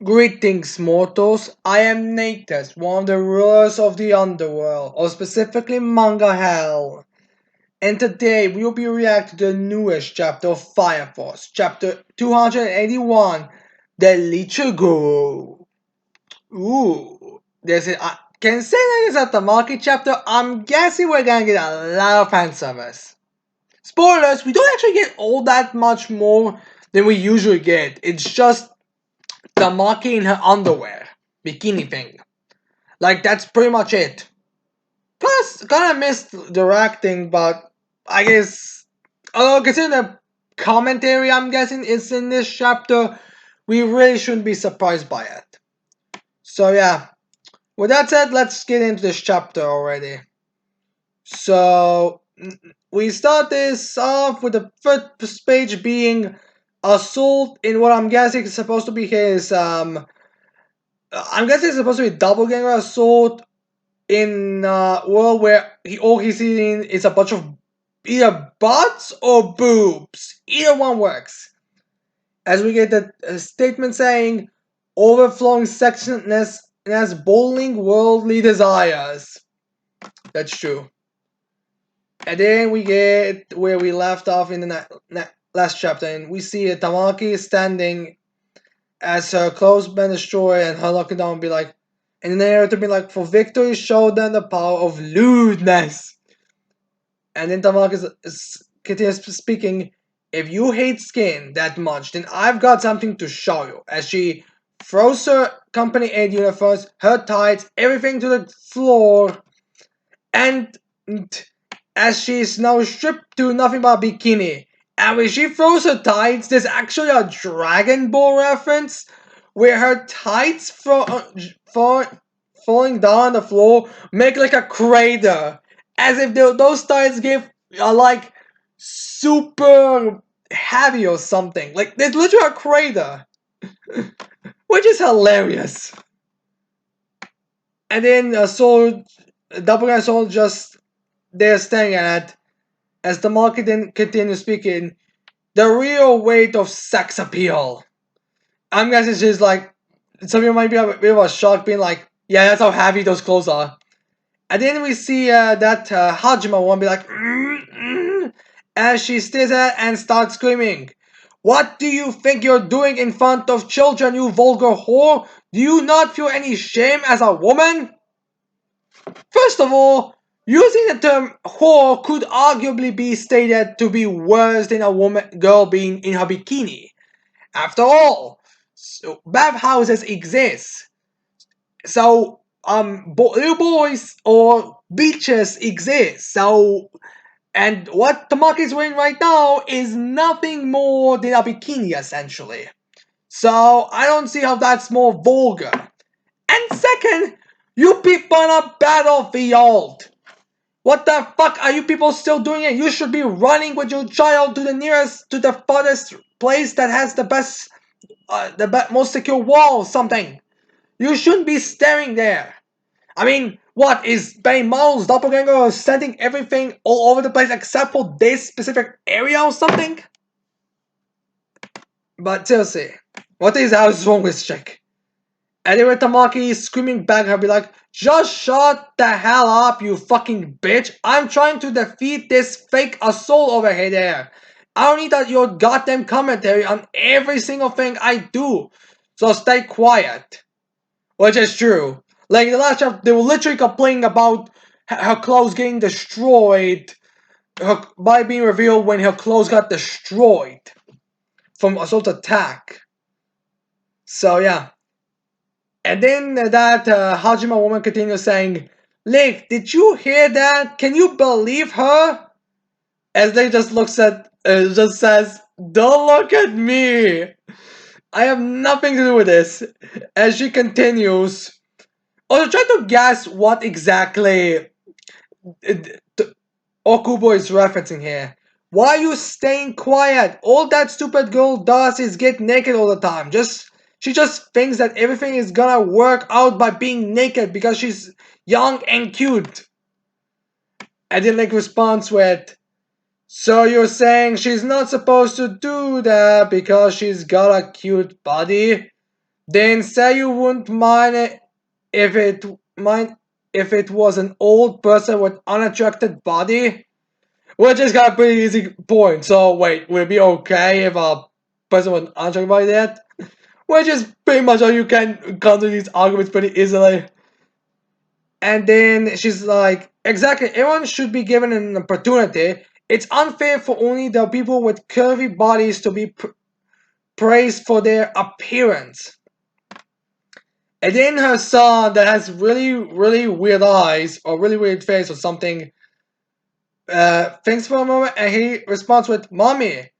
Greetings, mortals. I am Natus, one of the rulers of the underworld, or specifically manga hell. And today we will be reacting to the newest chapter of Fire Force, chapter 281, the Lecher Guru. Ooh, can say that it's at the market chapter. I'm guessing we're gonna get a lot of fan service. Spoilers, we don't actually get all that much more than we usually get. It's just the monkey in her underwear, bikini thing. Like that's pretty much it. Plus, kinda missed directing, but I guess, considering the commentary I'm guessing is in this chapter, we really shouldn't be surprised by it. So yeah, with that said, let's get into this chapter already. So we start this off with the first page being assault in what I'm guessing is supposed to be his I'm guessing it's supposed to be doppelganger assault in a world where all he's seeing is a bunch of either butts or boobs. Either one works. As we get the statement saying, overflowing sexiness has bowling worldly desires. That's true. And then we get where we left off in the last chapter, and we see Tamaki standing as her clothes been destroyed and her looking down and be like, and the narrator be like, for victory, show them the power of lewdness. And then Tamaki continues speaking, if you hate skin that much, then I've got something to show you. As she throws her company aid uniforms, her tights, everything to the floor, and as she's now stripped to nothing but a bikini. And when she throws her tights, there's actually a Dragon Ball reference where her tights falling down on the floor make like a crater, as if those tights are like super heavy or something. Like there's literally a crater, which is hilarious. And then Doppelganger Soul just they're staring at as the market then continues speaking. The real weight of sex appeal. I'm guessing she's like, some people might be a bit of a shock, being like, yeah, that's how heavy those clothes are. And then we see that Hajima one be like, as she stares at and starts screaming. What do you think you're doing in front of children, you vulgar whore? Do you not feel any shame as a woman? First of all, using the term whore could arguably be stated to be worse than a girl being in her bikini. After all, bathhouses exist. So, little boys or beaches exist. So, and what Tamaki is wearing right now is nothing more than a bikini, essentially. So, I don't see how that's more vulgar. And second, you people on a battlefield. What the fuck are you people still doing it? You should be running with your child to the farthest place that has the most secure wall or something. You shouldn't be staring there. I mean, what is Miles doppelganger sending everything all over the place except for this specific area or something? But seriously, what is wrong with this chick? And then Tamaki screaming back at her, be like, just shut the hell up, you fucking bitch. I'm trying to defeat this fake assault over here there. I don't need that your goddamn commentary on every single thing I do. So stay quiet. Which is true. Like in the last chapter, they were literally complaining about her clothes getting destroyed by being revealed when her clothes got destroyed from assault attack. So yeah. And then that Hajima woman continues saying, Link, did you hear that? Can you believe her? As Link just looks at, just says, don't look at me. I have nothing to do with this. As she continues, also try to guess what exactly Okubo is referencing here. Why are you staying quiet? All that stupid girl does is get naked all the time. She just thinks that everything is gonna work out by being naked because she's young and cute. And then Link responds with, so you're saying she's not supposed to do that because she's got a cute body? Then say you wouldn't mind it if it mind if it was an old person with unattracted body, which is kind of pretty easy point. So wait, would it be okay if a person with unattracted body did? Which is pretty much how you can come to these arguments pretty easily. And then she's like, exactly, everyone should be given an opportunity. It's unfair for only the people with curvy bodies to be praised for their appearance. And then her son that has really, really weird eyes or really weird face or something thinks for a moment and he responds with, Mommy,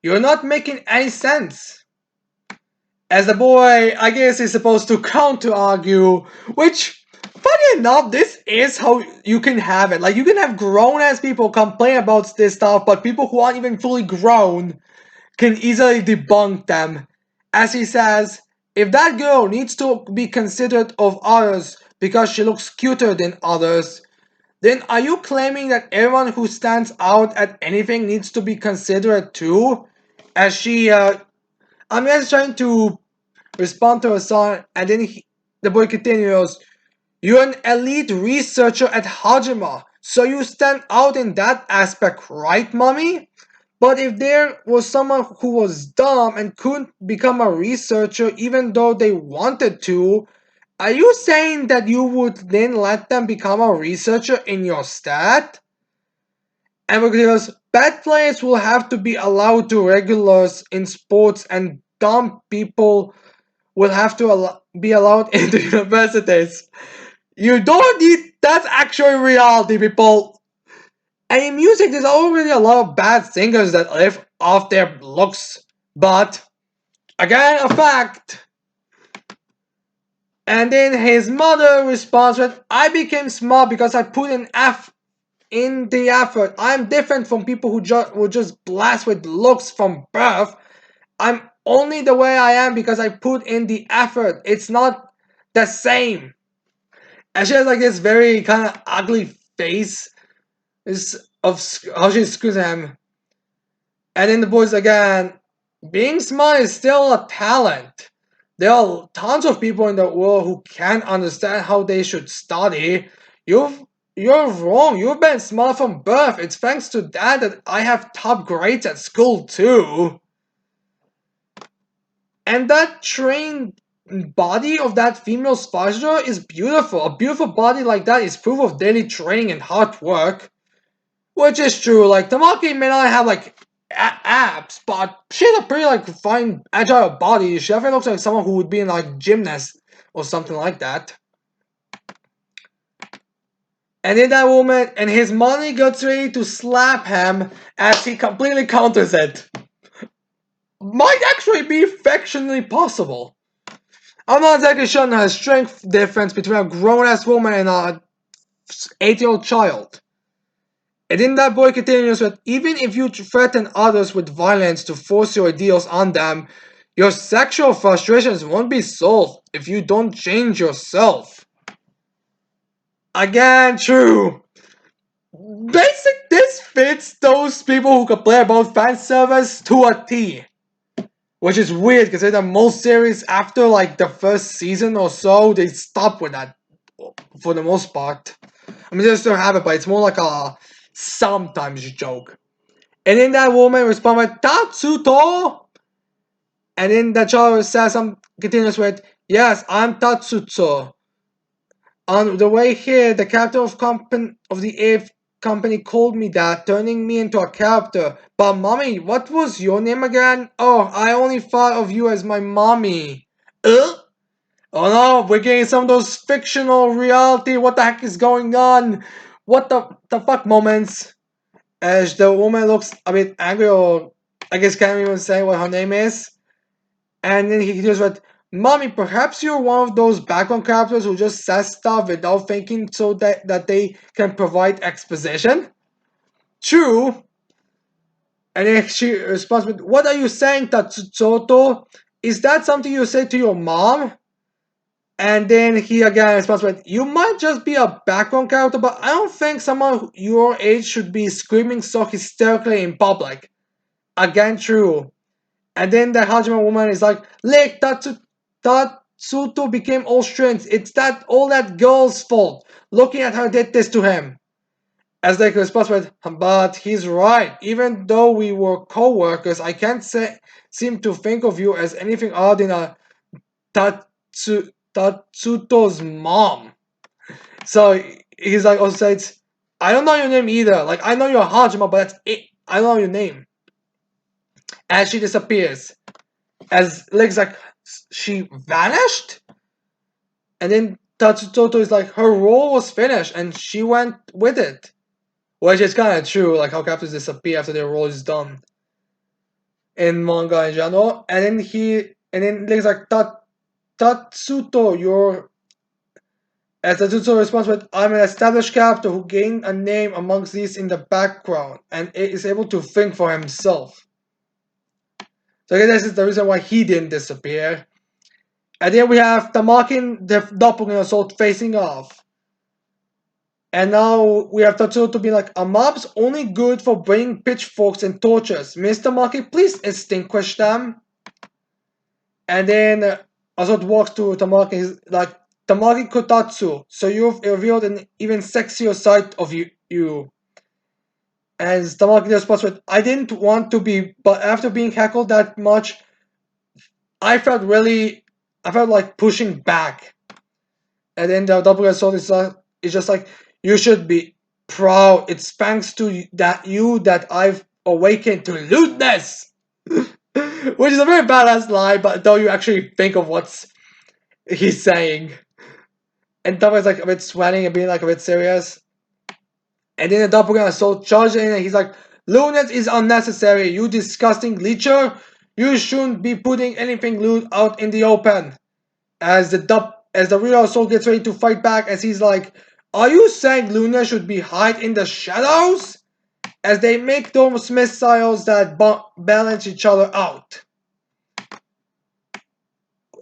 you're not making any sense. As the boy, I guess, is supposed to counter argue, which, funny enough, this is how you can have it. Like, you can have grown ass people complain about this stuff, but people who aren't even fully grown can easily debunk them. As he says, if that girl needs to be considered of others because she looks cuter than others, then are you claiming that everyone who stands out at anything needs to be considered too? As she, I'm just trying to respond to her son, and then the boy continues, you're an elite researcher at Hajima, so you stand out in that aspect, right, mommy? But if there was someone who was dumb and couldn't become a researcher even though they wanted to, are you saying that you would then let them become a researcher in your stead? And because bad players will have to be allowed to regulars in sports and dumb people will have to be allowed into universities. You don't need that's actually reality, people. And in music, there's already a lot of bad singers that live off their looks, but again, a fact. And then his mother responds with, I became smart because I put in the effort. I'm different from people who were just blessed with looks from birth. I'm only the way I am because I put in the effort. It's not the same. And she has like this very kind of ugly face of how she screws him. And then the boys again, being smart is still a talent. There are tons of people in the world who can't understand how they should study. You're wrong. You've been smart from birth. It's thanks to that I have top grades at school too. And that trained body of that female spider is beautiful. A beautiful body like that is proof of daily training and hard work. Which is true. Like, Tamaki may not have, like, abs, but she has a pretty, like, fine, agile body. She definitely looks like someone who would be in, like, gymnast or something like that. And then that woman and his money gets ready to slap him as he completely counters it. Might actually be fictionally possible. I'm not exactly sure on the strength difference between a grown-ass woman and a 8-year-old child. And then that boy continues with, even if you threaten others with violence to force your ideals on them, your sexual frustrations won't be solved if you don't change yourself. Again, true. This fits those people who complain about fan service to a T. Which is weird because in the most series after like the first season or so, they stop with that for the most part. I mean, they still have it, but it's more like a sometimes joke. And then that woman responded, Tatsuto! And then the child says, continues with, yes, I'm Tatsuto. On the way here, the captain of the 8th company called me that, turning me into a character. But mommy, what was your name again? Oh, I only thought of you as my mommy. Oh no, we're getting some of those fictional reality, what the heck is going on? What the fuck moments? As the woman looks a bit angry, or I guess can't even say what her name is. And then he just went, Mommy, perhaps you're one of those background characters who just says stuff without thinking so that they can provide exposition? True. And then she responds with, what are you saying, Tatsuto? Is that something you say to your mom? And then he again responds with, you might just be a background character, but I don't think someone your age should be screaming so hysterically in public. Again, true. And then the Hajime woman is like, Lick, Tatsuto became all strength. It's that all that girl's fault. Looking at her did this to him. As they response with, but he's right. Even though we were co-workers, I can't seem to think of you as anything other than a Tatsuto's mom. So he's like also says, I don't know your name either. Like I know you're Hajima, but that's it. I don't know your name. As she disappears. As Leg's like, she vanished? And then Tatsutoto is like, her role was finished and she went with it. Which is kind of true, like how characters disappear after their role is done in manga in general. And then Leg's like, Tatsuto, you're. As Tatsuto responds with, I'm an established character who gained a name amongst these in the background and is able to think for himself. So I guess this is the reason why he didn't disappear. And then we have Tamaki and the doppelganger assault facing off. And now we have Tatsuto be like, a mob's only good for bringing pitchforks and torches. Mr. Tamaki, please extinguish them. And then Assault walks to Tamaki. He's like, Tamaki Kotatsu, so you've revealed an even sexier side of you. And Tamaki responds with, I didn't want to be, but after being heckled that much, I felt like pushing back. And then the double assault is just like, you should be proud. It's thanks to that I've awakened to lewdness. Which is a very badass line, but though you actually think of what's he's saying. And Double is like a bit sweating and being like a bit serious. And then the doppelganger assault charges in and he's like, lewdness is unnecessary, you disgusting leecher. You shouldn't be putting anything lewd out in the open. As the real assault gets ready to fight back, as he's like, are you saying Luna should be hide in the shadows? As they make those missiles that balance each other out.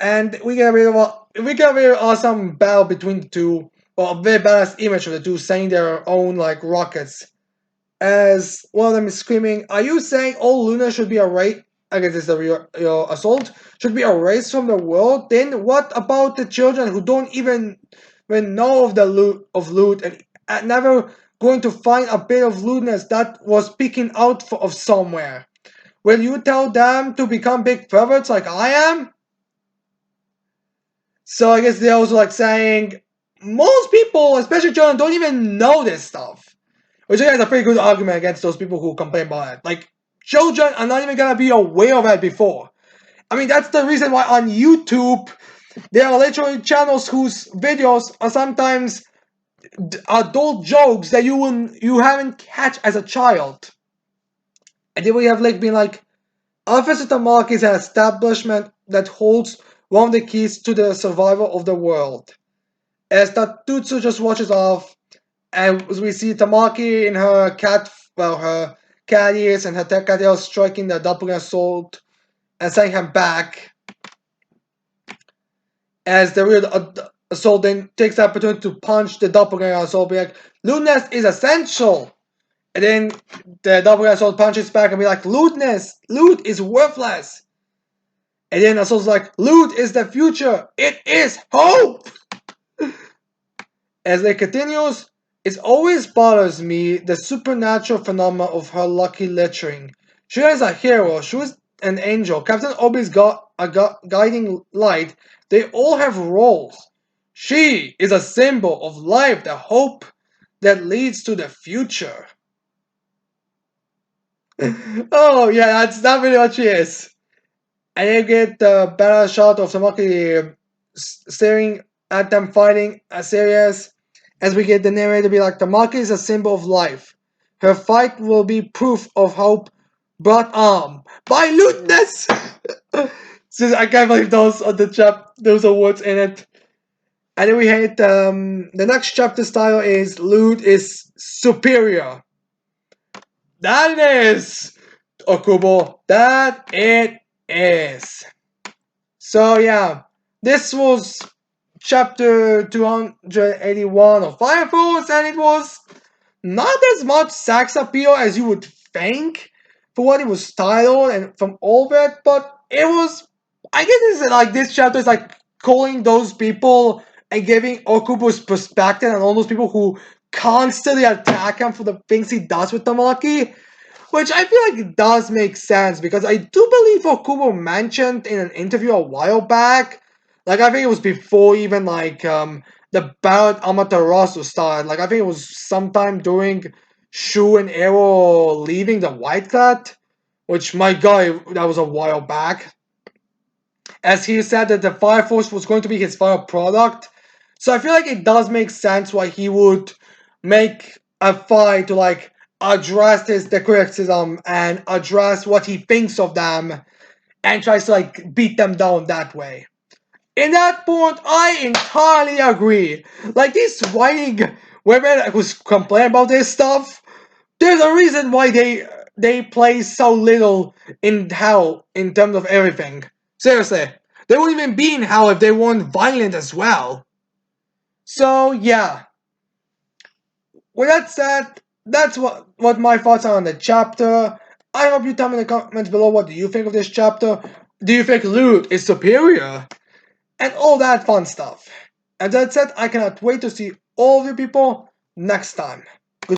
And we get a very awesome battle between the two, or a very badass image of the two saying their own like rockets. As one of them is screaming, "Are you saying all Luna should be erased?" I guess it's the real assault should be erased from the world. Then what about the children who don't even know of the loot and never going to find a bit of lewdness that was peeking out of somewhere? Will you tell them to become big perverts like I am? So I guess they're also like saying most people, especially children, don't even know this stuff. Which I guess is a pretty good argument against those people who complain about it. Like, children are not even gonna be aware of it before. I mean, that's the reason why on YouTube there are literally channels whose videos are sometimes adult jokes that you haven't catch as a child. And then we have like being like, Officer Tamaki is an establishment that holds one of the keys to the survival of the world. As Tatutsu just watches off, and we see Tamaki in her her cat ears and her cat tail striking the doppelganger sword and sending him back. As the real assault then takes the opportunity to punch the doppelganger assault, be like, lewdness is essential! And then the doppelganger assault punches back and be like, loot is worthless! And then assault's like, loot is the future! It is hope! As it continues, it always bothers me the supernatural phenomena of her lucky lettering. She is a hero, she is an angel, Captain Obi's got a guiding light, they all have roles. She is a symbol of life, the hope that leads to the future. Oh yeah, that's definitely what she is. And you get the better shot of Tamaki staring at them fighting serious as we get the narrator be like, Tamaki is a symbol of life. Her fight will be proof of hope brought on by lewdness. So I can't believe those are words in it. And then we had the next chapter style is lewd is superior. That it is, Okubo. That it is. So yeah, this was chapter 281 of Fire Force, and it was not as much sex appeal as you would think for what it was titled and from all that, but it was I guess this is like this chapter is like calling those people and giving Okubo's perspective and all those people who constantly attack him for the things he does with Tamaki. Which I feel like it does make sense because I do believe Okubo mentioned in an interview a while back, like I think it was before even like the Barret Amaterasu started. Like I think it was sometime during Shu and Arrow leaving the White Cat, which my god, that was a while back. As he said that the Fire Force was going to be his final product. So I feel like it does make sense why he would make a fight to like address his the criticism and address what he thinks of them and tries to like beat them down that way. In that point, I entirely agree. Like these whining women who's complain about this stuff, there's a reason why they play so little in hell in terms of everything. Seriously, they wouldn't even be in hell if they weren't violent as well. So yeah, with that said, that's what my thoughts are on the chapter. I hope you tell me in the comments below what do you think of this chapter. Do you think Loot is superior? And all that fun stuff. And that said, I cannot wait to see all of you people next time.